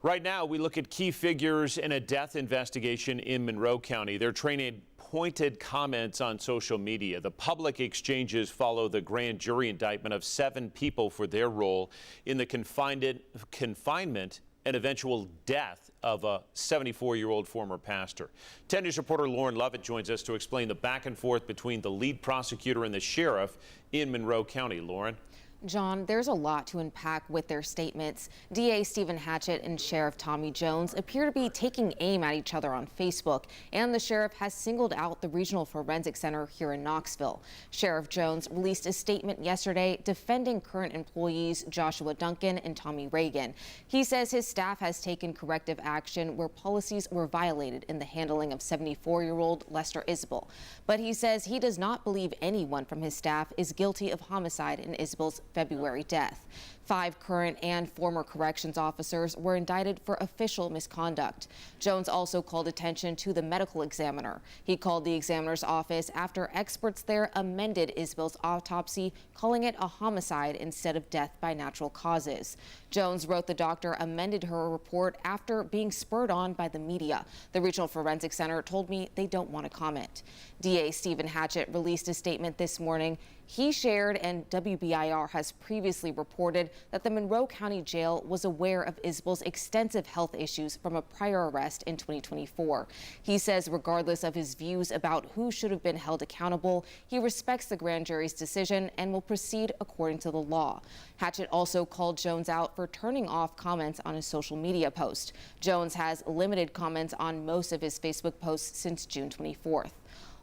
Right now, we look at key figures in a death investigation in Monroe County. They're trading pointed comments on social media. The public exchanges follow the grand jury indictment of 7 people for their role in the confinement and eventual death of a 74-year-old former pastor. 10 News reporter Lauren Lovett joins us to explain the back and forth between the lead prosecutor and the sheriff in Monroe County. Lauren? John, there's a lot to unpack with their statements. DA Stephen Hatchett and Sheriff Tommy Jones appear to be taking aim at each other on Facebook, and the sheriff has singled out the Regional Forensic Center here in Knoxville. Sheriff Jones released a statement yesterday defending current employees Joshua Duncan and Tommy Reagan. He says his staff has taken corrective action where policies were violated in the handling of 74-year-old Lester Isbell. But he says he does not believe anyone from his staff is guilty of homicide in Isbell's February death. 5 current and former corrections officers were indicted for official misconduct. Jones also called attention to the medical examiner. He called the examiner's office after experts there amended Isbell's autopsy, calling it a homicide instead of death by natural causes. Jones wrote the doctor amended her report after being spurred on by the media. The Regional Forensic Center told me they don't want to comment. DA Stephen Hatchett released a statement this morning. He shared, and WBIR has previously reported, that the Monroe County Jail was aware of Isbell's extensive health issues from a prior arrest in 2024. He says regardless of his views about who should have been held accountable, he respects the grand jury's decision and will proceed according to the law. Hatchett also called Jones out for turning off comments on his social media post. Jones has limited comments on most of his Facebook posts since June 24th.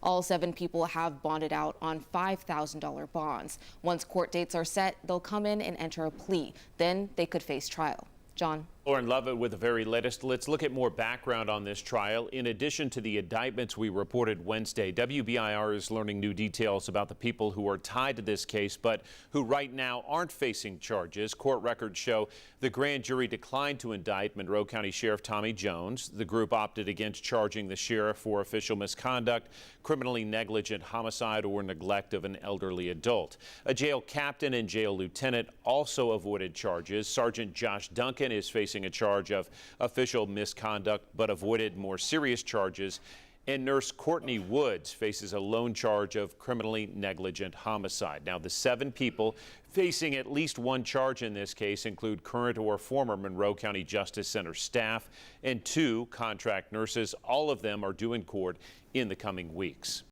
All 7 people have bonded out on $5,000 bonds. Once court dates are set, they'll come in and enter a plea. Then they could face trial. John? Lauren Lovett with the very latest. Let's look at more background on this trial. In addition to the indictments we reported Wednesday, WBIR is learning new details about the people who are tied to this case, but who right now aren't facing charges. Court records show the grand jury declined to indict Monroe County Sheriff Tommy Jones. The group opted against charging the sheriff for official misconduct, criminally negligent homicide, or neglect of an elderly adult. A jail captain and jail lieutenant also avoided charges. Sergeant Josh Duncan is facing a charge of official misconduct but avoided more serious charges, and Nurse Courtney Woods faces a lone charge of criminally negligent homicide. Now, the 7 people facing at least one charge in this case include current or former Monroe County Justice Center staff and 2 contract nurses. All of them are due in court in the coming weeks.